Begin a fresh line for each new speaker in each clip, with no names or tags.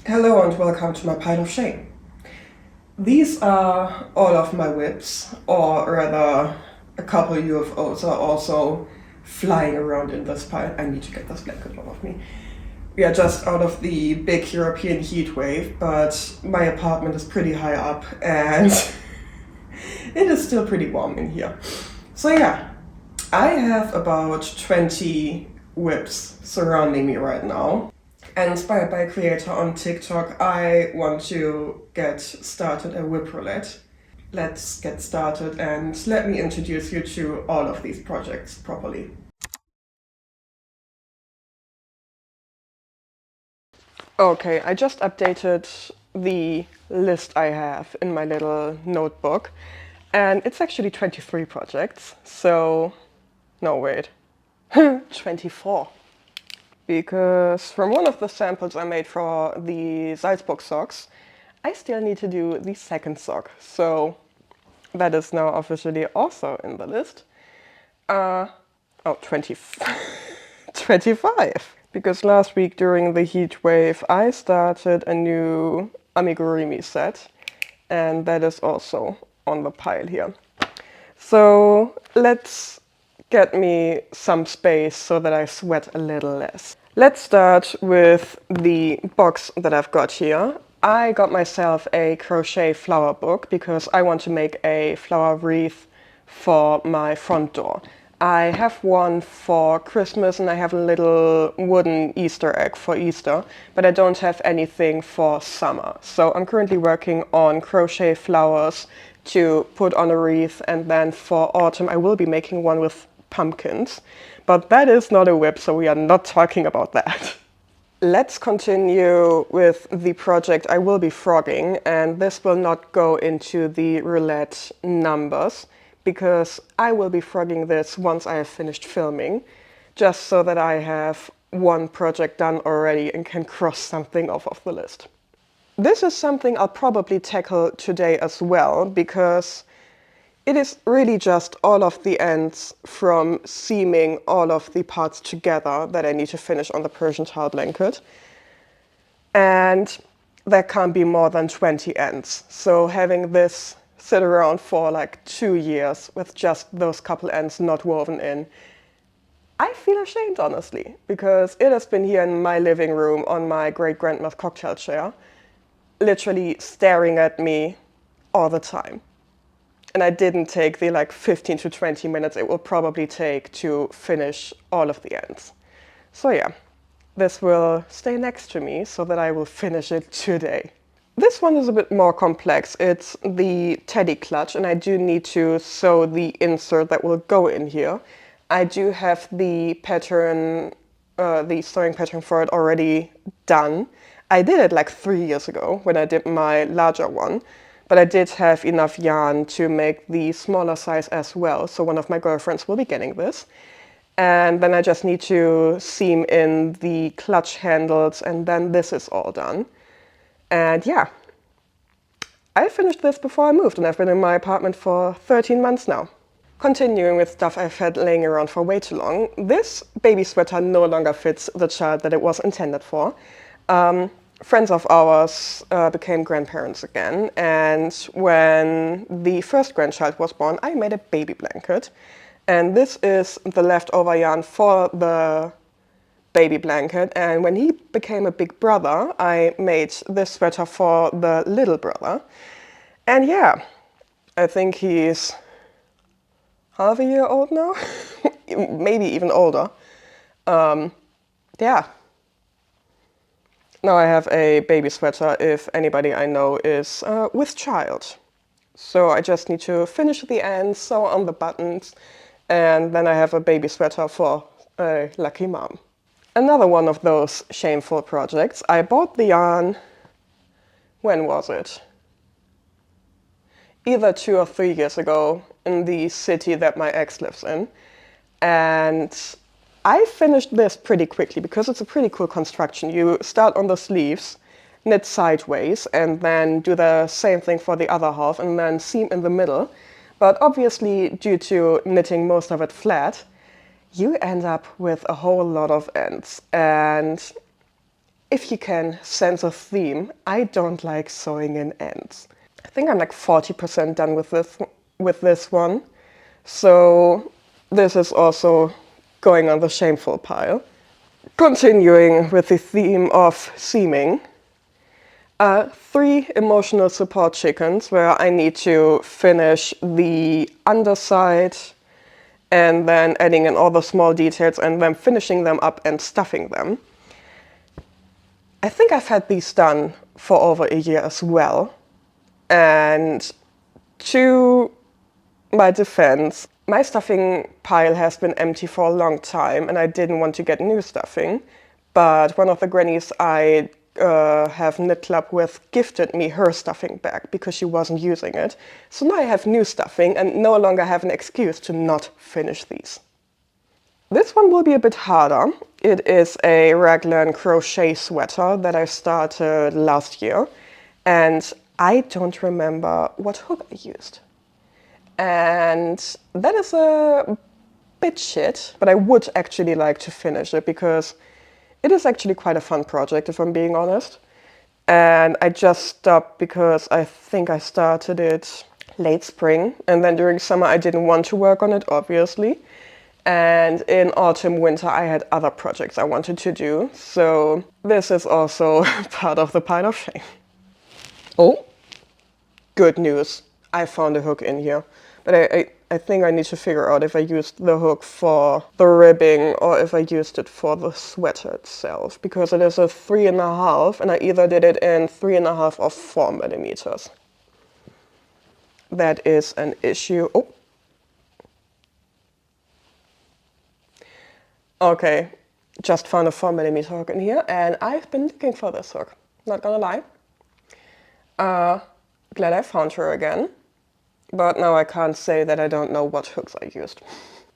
Hello and welcome to my pile of shame. These are all of my WIPs, or rather a couple UFOs are also flying around in this pile. I need to get this blanket off of me. We are just out of the big European heat wave, but my apartment is pretty high up and it is still pretty warm in here. So yeah, I have about 20 WIPs surrounding me right now. And inspired by a creator on TikTok, I want to get started a WIP roulette. Let's get started and let me introduce you to all of these projects properly. Okay, I just updated the list I have in my little notebook, and it's actually 23 projects, so no wait, 24. Because from one of the samples I made for the Salzburg socks, I still need to do the second sock. So that is now officially also in the list. 20, 25. Because last week during the heat wave, I started a new amigurumi set, and that is also on the pile here. So let's get me some space so that I sweat a little less. Let's start with the box that I've got here. I got myself a crochet flower book because I want to make a flower wreath for my front door. I have one for Christmas and I have a little wooden Easter egg for Easter, but I don't have anything for summer. So I'm currently working on crochet flowers to put on a wreath, and then for autumn I will be making one with pumpkins. But that is not a WIP, so we are not talking about that. Let's continue with the project I will be frogging, and this will not go into the roulette numbers because I will be frogging this once I have finished filming, just so that I have one project done already and can cross something off of the list. This is something I'll probably tackle today as well, because it is really just all of the ends from seaming all of the parts together that I need to finish on the Persian towel blanket. And there can't be more than 20 ends. So having this sit around for like 2 years with just those couple ends not woven in, I feel ashamed, honestly, because it has been here in my living room on my great-grandma's cocktail chair, literally staring at me all the time. And I didn't take the like 15 to 20 minutes it will probably take to finish all of the ends. So yeah, this will stay next to me so that I will finish it today. This one is a bit more complex. It's the teddy clutch, and I do need to sew the insert that will go in here. I do have the pattern, the sewing pattern for it already done. I did it like 3 years ago when I did my larger one. But I did have enough yarn to make the smaller size as well, so one of my girlfriends will be getting this. And then I just need to seam in the clutch handles, and then this is all done. And yeah, I finished this before I moved, and I've been in my apartment for 13 months now. Continuing with stuff I've had laying around for way too long, this baby sweater no longer fits the child that it was intended for. Friends of ours became grandparents again, and when the first grandchild was born, I made a baby blanket. And this is the leftover yarn for the baby blanket, and when he became a big brother, I made this sweater for the little brother. And yeah, I think he's half a year old now, maybe even older. Yeah. Now I have a baby sweater if anybody I know is with child. So I just need to finish the ends, sew on the buttons, and then I have a baby sweater for a lucky mom. Another one of those shameful projects. I bought the yarn, when was it? Either 2 or 3 years ago in the city that my ex lives in. And I finished this pretty quickly because it's a pretty cool construction. You start on the sleeves, knit sideways, and then do the same thing for the other half, and then seam in the middle. But obviously, due to knitting most of it flat, you end up with a whole lot of ends. And if you can sense a theme, I don't like sewing in ends. I think I'm like 40% done with this one. So this is also going on the shameful pile. Continuing with the theme of seaming. 3 emotional support chickens where I need to finish the underside and then adding in all the small details and then finishing them up and stuffing them. I think I've had these done for over a year as well. And to my defense, my stuffing pile has been empty for a long time and I didn't want to get new stuffing. But one of the grannies I have knit club with gifted me her stuffing bag because she wasn't using it. So now I have new stuffing and no longer have an excuse to not finish these. This one will be a bit harder. It is a Raglan crochet sweater that I started last year and I don't remember what hook I used. And that is a bit shit, but I would actually like to finish it because it is actually quite a fun project, if I'm being honest. And I just stopped because I think I started it late spring. And then during summer, I didn't want to work on it, obviously. And in autumn, winter, I had other projects I wanted to do. So this is also part of the pile of shame. Oh, good news. I found a hook in here. But I think I need to figure out if I used the hook for the ribbing or if I used it for the sweater itself. Because it is a 3.5 and I either did it in 3.5 or 4 millimeters. That is an issue. Oh. Okay, just found a 4 millimeter hook in here and I've been looking for this hook. Not gonna lie. Glad I found her again. But now I can't say that I don't know what hooks I used.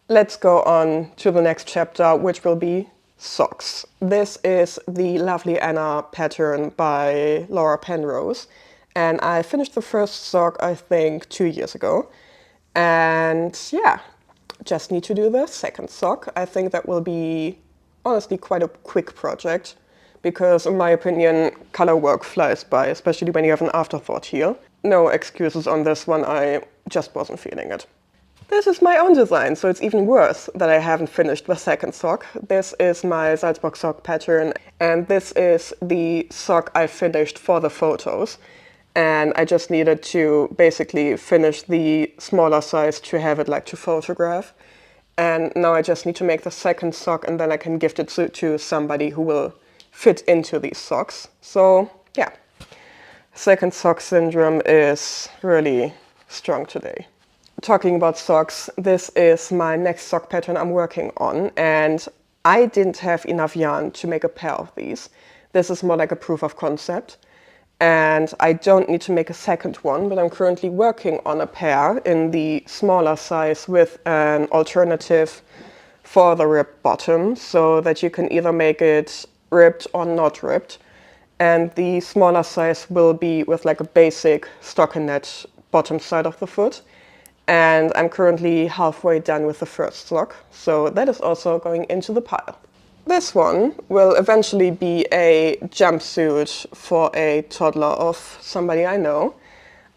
Let's go on to the next chapter, which will be socks. This is the Lovely Anna pattern by Laura Penrose. And I finished the first sock, I think, 2 years ago. And yeah, just need to do the second sock. I think that will be, honestly, quite a quick project. Because in my opinion, color work flies by, especially when you have an afterthought here. No excuses on this one, I just wasn't feeling it. This is my own design, so it's even worse that I haven't finished the second sock. This is my Salzburg sock pattern, and this is the sock I finished for the photos. And I just needed to basically finish the smaller size to have it like to photograph. And now I just need to make the second sock and then I can gift it to somebody who will fit into these socks. So yeah. Second sock syndrome is really strong today. Talking about socks, this is my next sock pattern I'm working on and I didn't have enough yarn to make a pair of these. This is more like a proof of concept and I don't need to make a second one, but I'm currently working on a pair in the smaller size with an alternative for the ribbed bottom so that you can either make it ribbed or not ribbed. And the smaller size will be with like a basic stockinette bottom side of the foot. And I'm currently halfway done with the first sock, so that is also going into the pile. This one will eventually be a jumpsuit for a toddler of somebody I know.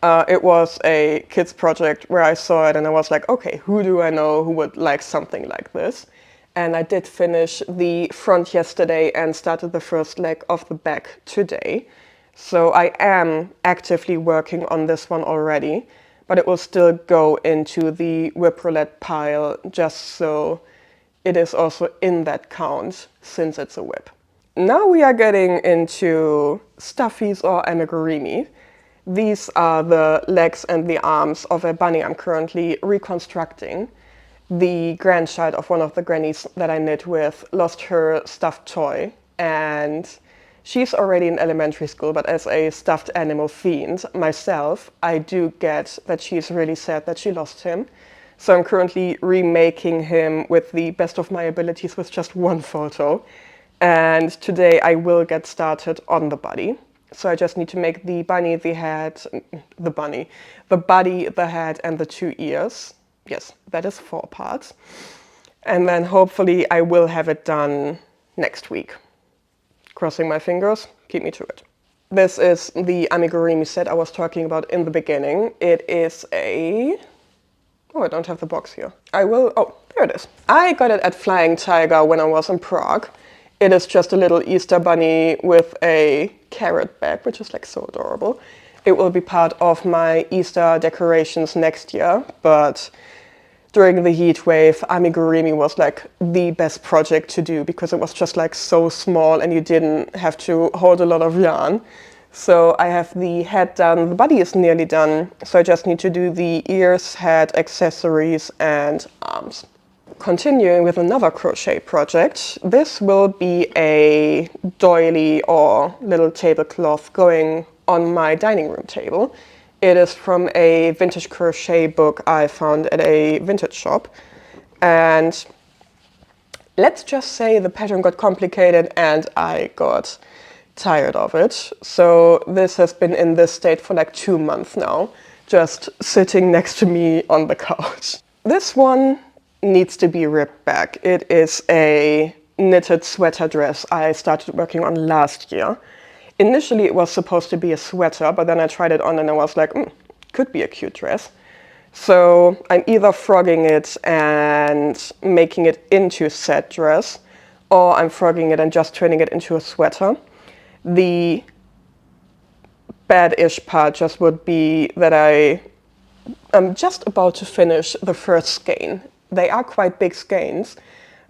It was a kids project where I saw it and I was like, okay, who do I know who would like something like this? And I did finish the front yesterday and started the first leg of the back today. So I am actively working on this one already, but it will still go into the WIP roulette pile just so it is also in that count since it's a WIP. Now we are getting into stuffies or amigurumi. These are the legs and the arms of a bunny I'm currently reconstructing. The grandchild of one of the grannies that I knit with lost her stuffed toy and she's already in elementary school, but as a stuffed animal fiend myself, I do get that she's really sad that she lost him. So I'm currently remaking him with the best of my abilities with just one photo. And today I will get started on the body. So I just need to make the bunny, the head, the body, the head and the 2 ears. Yes, that is 4 parts. And then hopefully I will have it done next week. Crossing my fingers, keep me to it. This is the amigurumi set I was talking about in the beginning. It is a... Oh, I don't have the box here. I will... Oh, there it is. I got it at Flying Tiger when I was in Prague. It is just a little Easter bunny with a carrot bag, which is like so adorable. It will be part of my Easter decorations next year, but during the heat wave, amigurumi was like the best project to do because it was just like so small and you didn't have to hold a lot of yarn. So I have the head done, the body is nearly done, so I just need to do the ears, head, accessories and arms. Continuing with another crochet project, this will be a doily or little tablecloth going on my dining room table. It is from a vintage crochet book I found at a vintage shop, and let's just say the pattern got complicated and I got tired of it. So this has been in this state for like 2 months now, just sitting next to me on the couch. This one needs to be ripped back. It is a knitted sweater dress I started working on last year. Initially it was supposed to be a sweater, but then I tried it on and I was like, could be a cute dress. So I'm either frogging it and making it into a set dress, or I'm frogging it and just turning it into a sweater. The bad-ish part just would be that I'm just about to finish the first skein. They are quite big skeins,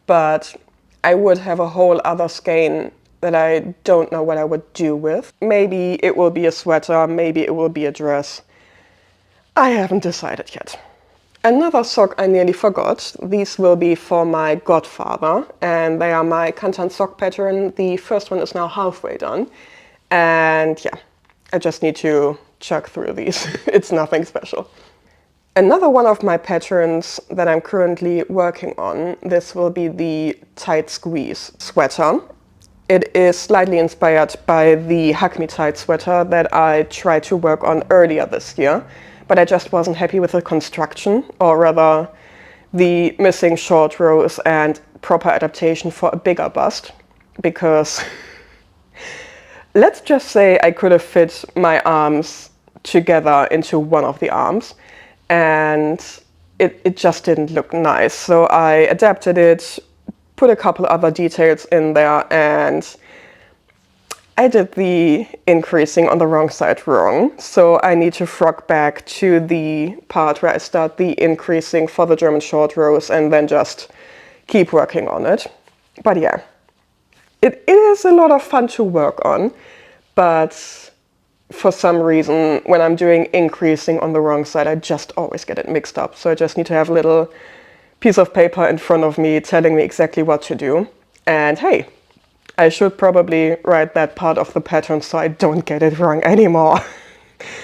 but I would have a whole other skein that I don't know what I would do with. Maybe it will be a sweater, maybe it will be a dress. I haven't decided yet. Another sock I nearly forgot. These will be for my godfather, and they are my Kantan sock pattern. The first one is now halfway done, and yeah, I just need to chug through these. It's nothing special. Another one of my patterns that I'm currently working on, this will be the tight squeeze sweater. It is slightly inspired by the Hug Me Tight sweater that I tried to work on earlier this year, but I just wasn't happy with the construction, or rather the missing short rows and proper adaptation for a bigger bust, because let's just say I could have fit my arms together into one of the arms, and it just didn't look nice. So I adapted it, put a couple other details in there, and I did the increasing on the wrong side wrong. So I need to frog back to the part where I start the increasing for the German short rows and then just keep working on it. But yeah, it is a lot of fun to work on, but for some reason, when I'm doing increasing on the wrong side, I just always get it mixed up. So I just need to have a little piece of paper in front of me telling me exactly what to do. And hey, I should probably write that part of the pattern so I don't get it wrong anymore.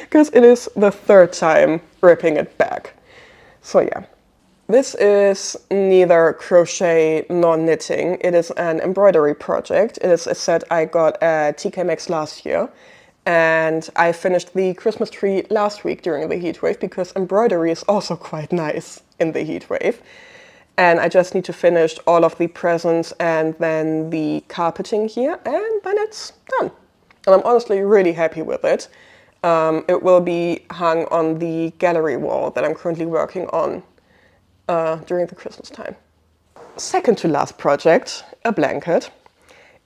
Because it is the third time ripping it back. So yeah. This is neither crochet nor knitting. It is an embroidery project. It is a set I got at TK Maxx last year. And I finished the Christmas tree last week during the heat wave, because embroidery is also quite nice in the heat wave. And I just need to finish all of the presents and then the carpeting here, and then it's done. And I'm honestly really happy with it. It will be hung on the gallery wall that I'm currently working on during the Christmas time. Second to last project, a blanket.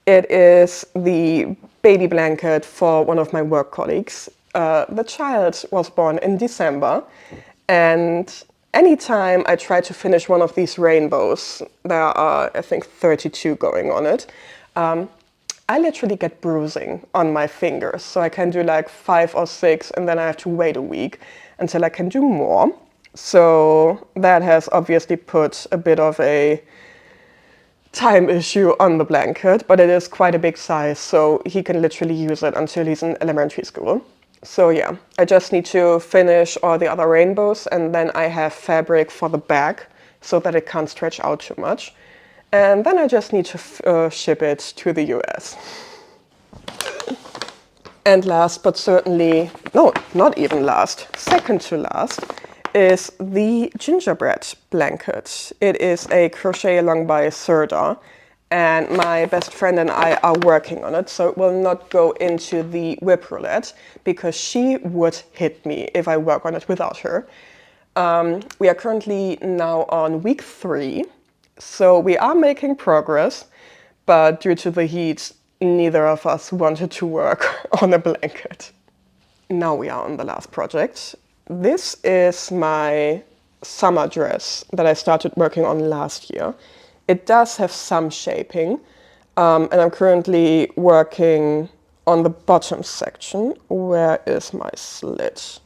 It is the baby blanket for one of my work colleagues. The child was born in December, and anytime I try to finish one of these rainbows, there are, I think, 32 going on it, I literally get bruising on my fingers. So I can do like 5 or 6, and then I have to wait a week until I can do more. So that has obviously put a bit of a time issue on the blanket, but it is quite a big size, so he can literally use it until he's in elementary school. So yeah, I just need to finish all the other rainbows, and then I have fabric for the back so that it can't stretch out too much. And then I just need to ship it to the US. And last but certainly, no, not even last, second to last, is the gingerbread blanket. It is a crochet along by Serta, and my best friend and I are working on it, so it will not go into the WIP roulette because she would hit me if I work on it without her. We are currently now on week 3, so we are making progress, but due to the heat, neither of us wanted to work on a blanket. Now we are on the last project. This is my summer dress that I started working on last year. It does have some shaping, and I'm currently working on the bottom section. Where is my slit?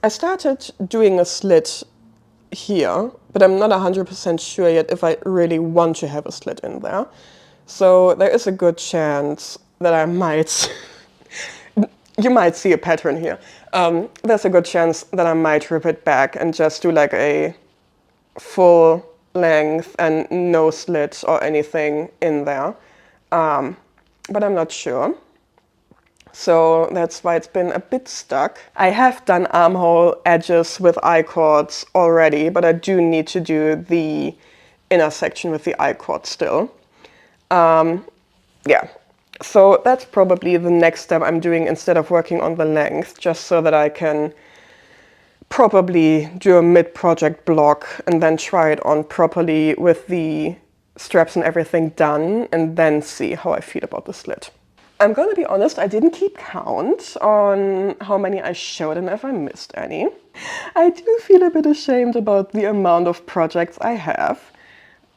I started doing a slit here, but I'm not 100% sure yet if I really want to have a slit in there. So there is a good chance that I might, you might see a pattern here. There's a good chance that I might rip it back and just do like a full length and no slit or anything in there. But I'm not sure. So that's why it's been a bit stuck. I have done armhole edges with I-cords already, but I do need to do the inner section with the I-cord still. Yeah, so that's probably the next step I'm doing instead of working on the length, just so that I can probably do a mid-project block and then try it on properly with the straps and everything done, and then see how I feel about the slit. I'm going to be honest, I didn't keep count on how many I showed and if I missed any. I do feel a bit ashamed about the amount of projects I have,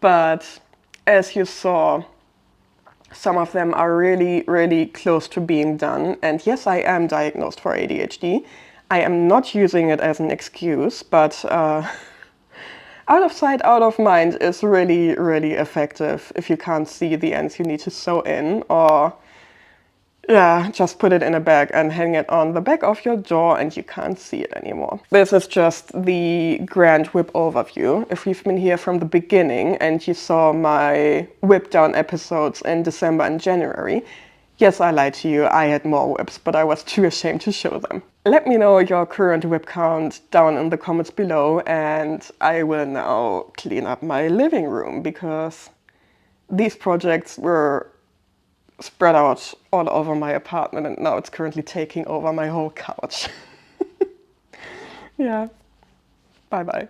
but as you saw, some of them are really, really close to being done. And yes, I am diagnosed for ADHD. I am not using it as an excuse, but out of sight, out of mind is really, really effective if you can't see the ends you need to sew in, or yeah, just put it in a bag and hang it on the back of your door and you can't see it anymore. This is just the grand WIP overview. If you've been here from the beginning and you saw my WIP down episodes in December and January, yes, I lied to you, I had more WIPs, but I was too ashamed to show them. Let me know your current WIP count down in the comments below, and I will now clean up my living room because these projects were spread out all over my apartment and now it's currently taking over my whole couch. Yeah, bye bye.